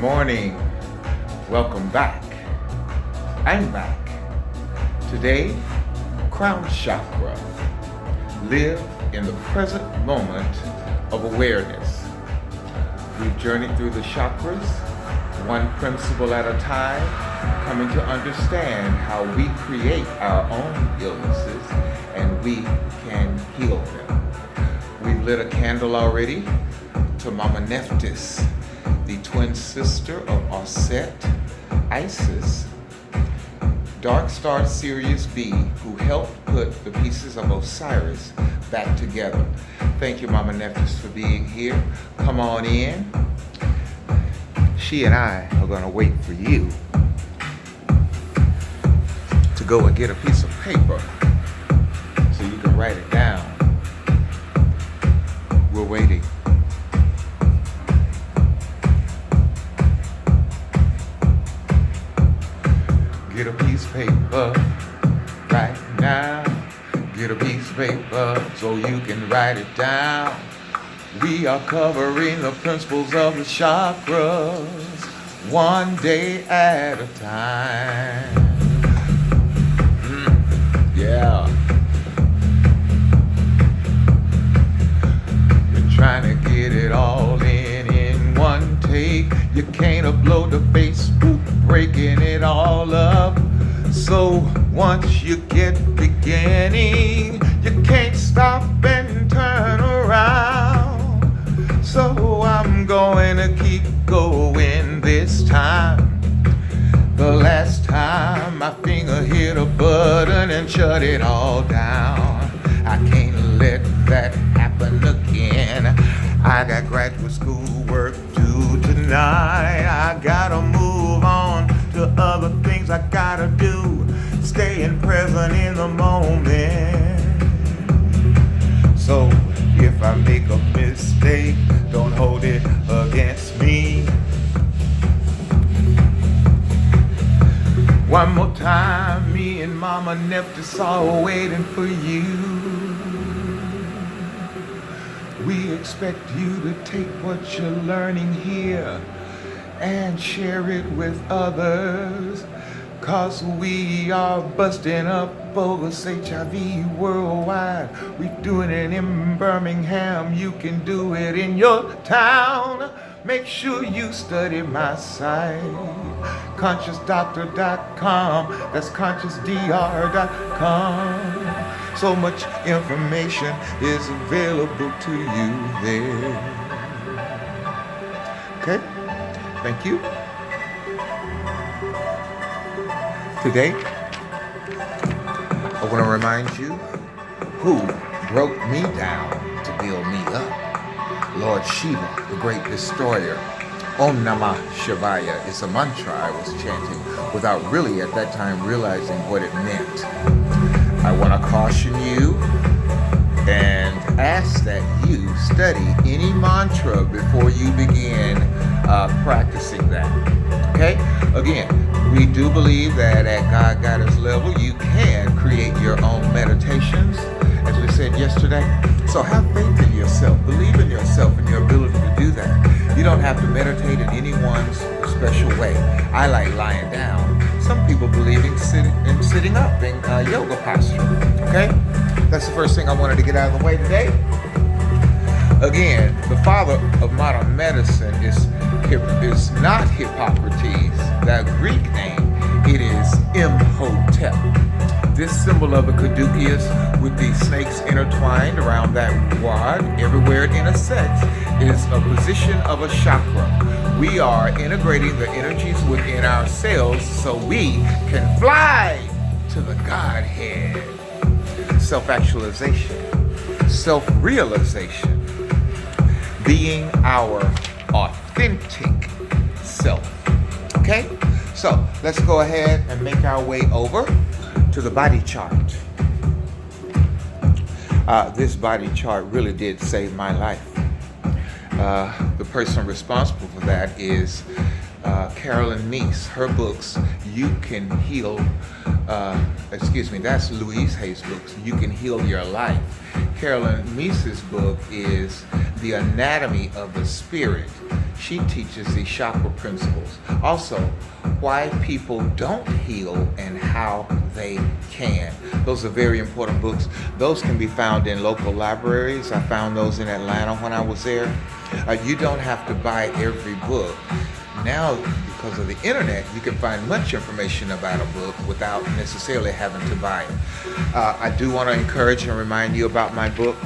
morning. Welcome back. I'm back. Today, crown chakra. Live in the present moment of awareness. We've journeyed through the chakras, one principle at a time, coming to understand how we create our own illnesses and we can heal them. We've lit a candle already to Mama Nephthys, the twin sister of Ausar, Isis, Dark Star Sirius B, who helped put the pieces of Osiris back together. Thank you, Mama Nephthys, for being here. Come on in. She and I are going to wait for you to go and get a piece of paper so you can write it down. We're waiting. Get a piece of paper right now. Get a piece of paper so you can write it down. We are covering the principles of the chakras, one day at a time. Yeah. You're trying to get it all in one take. You can't upload to Facebook, breaking it all up. So once you get beginning, you can't stop and turn around. So I'm going to keep going this time. The last time my finger hit a button and shut it all down. I can't let that happen again. I got graduate school work due tonight. I gotta move on to other things I gotta do. Staying present in the moment. So if I make a mistake, don't hold it against me. One more time, me and Mama Nephthys are waiting for you. We expect you to take what you're learning here and share it with others. Cause we are busting up bogus HIV worldwide. We're doing it in Birmingham. You can do it in your town. Make sure you study my site, consciousdoctor.com. That's consciousdr.com. So much information is available to you there. Okay? Thank you. Today, I want to remind you who broke me down to build me up. Lord Shiva, the great destroyer. Om Namah Shivaya is a mantra I was chanting without really at that time realizing what it meant. I want to caution you and ask that you study any mantra before you begin practicing that. Okay? Again, we do believe that at God Goddess level, you can create your own meditations, as we said yesterday. So have faith in yourself, believe in yourself and your ability to do that. You don't have to meditate in anyone's special way. I like lying down. Some people believe in sitting up in yoga posture. Okay? That's the first thing I wanted to get out of the way today. Again, the father of modern medicine is not Hippocrates, that Greek name. It is Imhotep. This symbol of the caduceus with the snakes intertwined around that wad, everywhere it intersects, is a position of a chakra. We are integrating the energies within ourselves so we can fly to the Godhead. Self-actualization, self-realization, being our authentic self. Okay? So let's go ahead and make our way over to the body chart. This body chart really did save my life. The person responsible for that is Carolyn Meese. Her books, You Can Heal, that's Louise Hay's books, You Can Heal Your Life. Carolyn Meese's book is The Anatomy of the Spirit. She teaches the chakra principles. Also, why people don't heal and how they can. Those are very important books. Those can be found in local libraries. I found those in Atlanta when I was there. You don't have to buy every book. Now, because of the internet, you can find much information about a book without necessarily having to buy it. I do want to encourage and remind you about my book,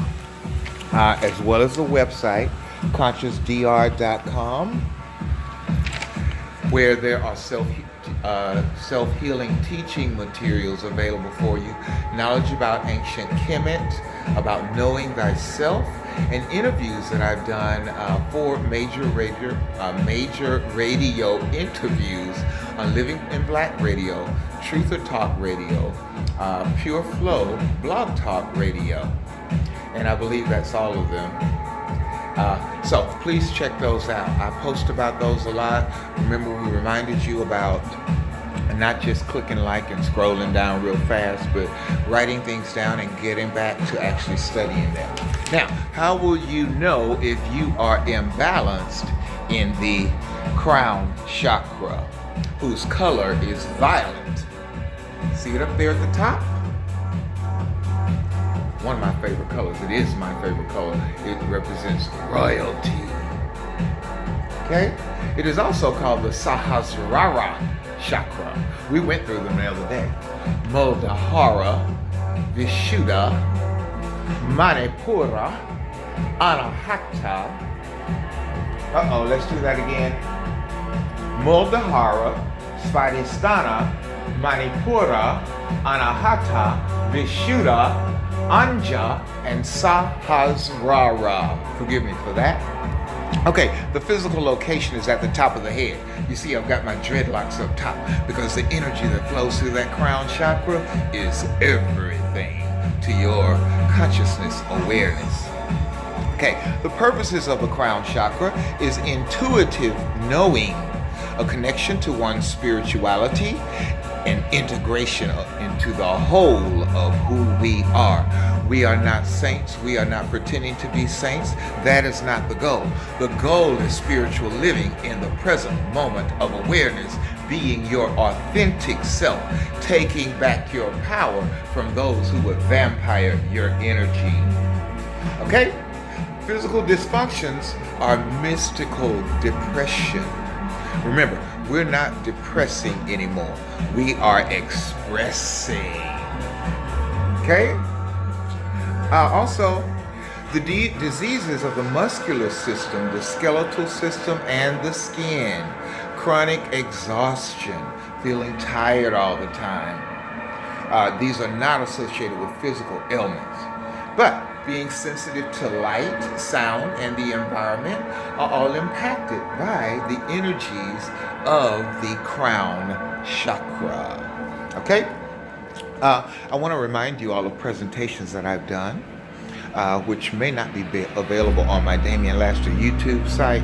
as well as the website, consciousdr.com, where there are self-healing teaching materials available for you, knowledge about ancient Kemet, about knowing thyself, and interviews that I've done for major radio interviews on Living in Black Radio, Truth or Talk Radio, Pure Flow, Blog Talk Radio, and I believe that's all of them. So please check those out. I post about those a lot. Remember, we reminded you about not just clicking like and scrolling down real fast, but writing things down and getting back to actually studying them. Now, how will you know if you are imbalanced in the crown chakra, whose color is violet? See it up there at the top? One of my favorite colors. It is my favorite color. It represents royalty. Okay? It is also called the Sahasrara chakra. We went through them the other day. Muladhara, Vishuddha, Manipura, Anahata. Let's do that again. Muladhara, Svadhisthana, Manipura, Anahata, Vishuddha, Anja, and Sahasrara. Forgive me for that. Okay, the physical location is at the top of the head. You see, I've got my dreadlocks up top because the energy that flows through that crown chakra is everything to your consciousness awareness. Okay, the purposes of the crown chakra is intuitive knowing, a connection to one's spirituality, and integration into the whole of who we are. We are not saints. We are not pretending to be saints. That is not the goal. The goal is spiritual living in the present moment of awareness, being your authentic self, taking back your power from those who would vampire your energy. Okay? Physical dysfunctions are mystical depression. Remember, we're not depressing anymore. We are expressing. Okay? Also, the diseases of the muscular system, the skeletal system, and the skin. Chronic exhaustion, feeling tired all the time. These are not associated with physical ailments. But being sensitive to light, sound, and the environment are all impacted by the energies of the crown chakra. Okay? I want to remind you all of presentations that I've done, which may not be available on my Damian Laster YouTube site.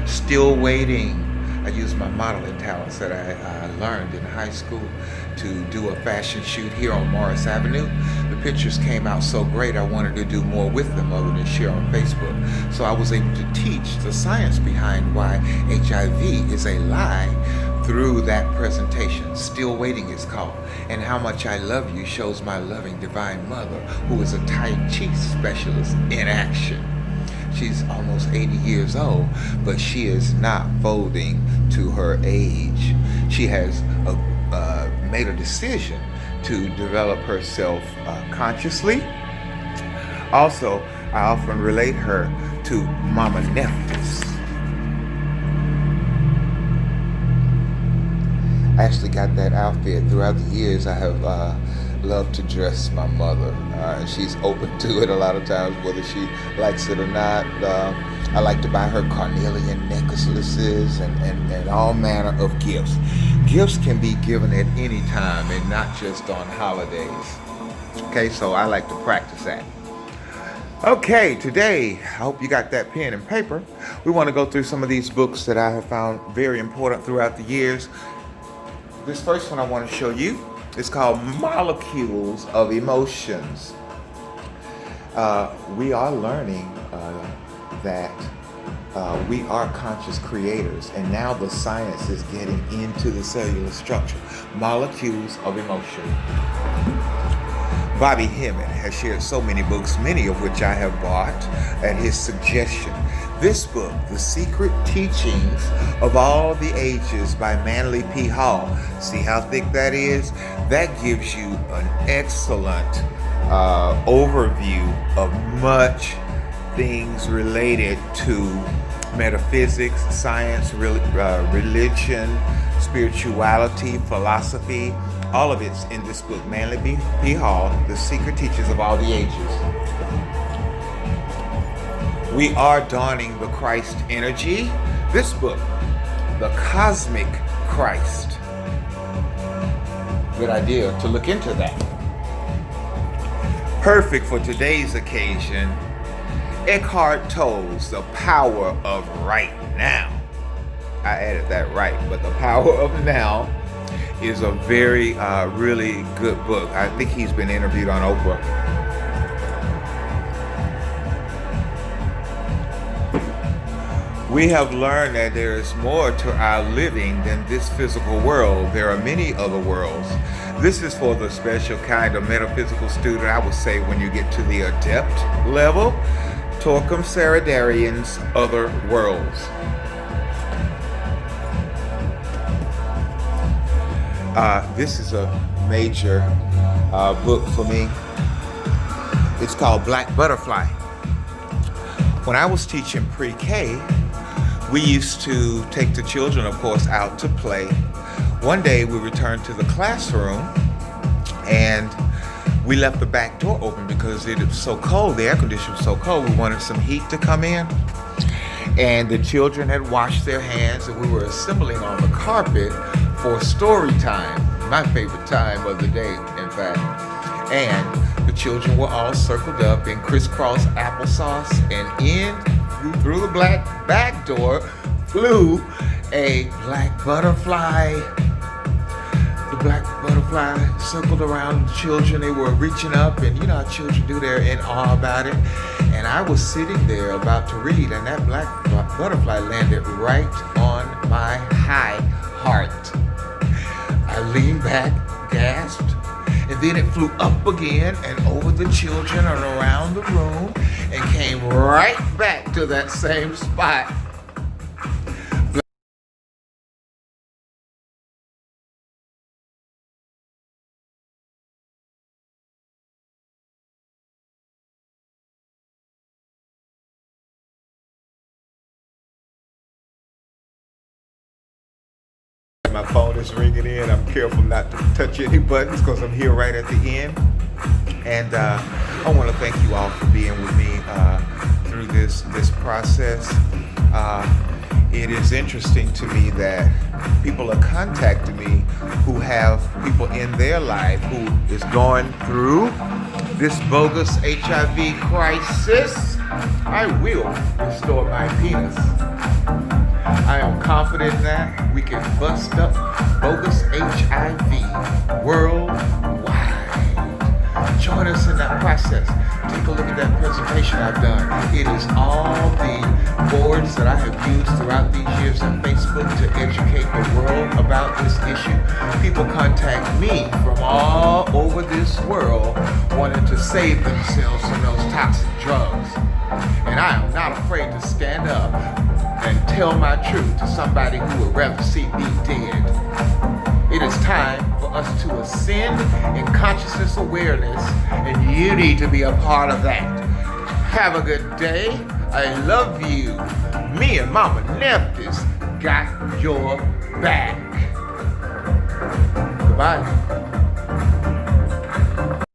Still waiting. I used my modeling talents that I learned in high school to do a fashion shoot here on Morris Avenue. The pictures came out so great, I wanted to do more with them other than share on Facebook. So I was able to teach the science behind why HIV is a lie through that presentation. Still Waiting is called. And How Much I Love You shows my loving divine mother, who is a Tai Chi specialist in action. She's almost 80 years old, but she is not folding to her age. She has made a decision to develop herself consciously. Also, I often relate her to Mama Nephthys. I actually got that outfit. Throughout the years, I have loved to dress my mother. She's open to it a lot of times, whether she likes it or not. I like to buy her carnelian necklaces and all manner of gifts. Gifts can be given at any time and not just on holidays. Okay, so I like to practice that. Okay, today, I hope you got that pen and paper. We want to go through some of these books that I have found very important throughout the years. This first one I want to show you is called Molecules of Emotions. We are learning that We are conscious creators, and now the science is getting into the cellular structure, molecules of emotion. Bobby Hemmit has shared so many books, many of which I have bought at his suggestion. This book, The Secret Teachings of All the Ages by Manly P. Hall. See how thick that is? That gives you an excellent overview of much things related to metaphysics, science, religion, spirituality, philosophy. All of it's in this book, Manly P. Hall, The Secret Teachings of All the Ages. We are dawning the Christ energy. This book, The Cosmic Christ. Good idea to look into that. Perfect for today's occasion, Eckhart Tolle's The Power of Right Now. I added that right, but The Power of Now is a very, really good book. I think he's been interviewed on Oprah. We have learned that there is more to our living than this physical world. There are many other worlds. This is for the special kind of metaphysical student, I would say, when you get to the adept level. Torquem Saradarian's Other Worlds. This is a major book for me. It's called Black Butterfly. When I was teaching pre-K, we used to take the children, of course, out to play. One day we returned to the classroom and we left the back door open because it was so cold, the air conditioner was so cold, we wanted some heat to come in. And the children had washed their hands and we were assembling on the carpet for story time, my favorite time of the day, in fact. And the children were all circled up in crisscross applesauce, and in through the black back door flew a black butterfly. The black butterfly circled around the children. They were reaching up, and you know how children do, they're in awe about it. And I was sitting there about to read, and that black butterfly landed right on my high heart. I leaned back, gasped, and then it flew up again and over the children and around the room and came right back to that same spot. My phone is ringing in. I'm careful not to touch any buttons because I'm here right at the end. And I want to thank you all for being with me through this process. It is interesting to me that people are contacting me who have people in their life who is going through this bogus HIV crisis. I will restore my penis. I am confident that we can bust up bogus HIV worldwide. Join us in that process. Take a look at that presentation I've done. It is all the boards that I have used throughout these years on Facebook to educate the world about this issue. People contact me from all over this world wanting to save themselves from those toxic drugs. And I am not afraid to stand up and tell my truth to somebody who would rather see me dead. It is time for us to ascend in consciousness awareness, and you need to be a part of that. Have a good day. I love you. Me and Mama Nephthys got your back. Goodbye.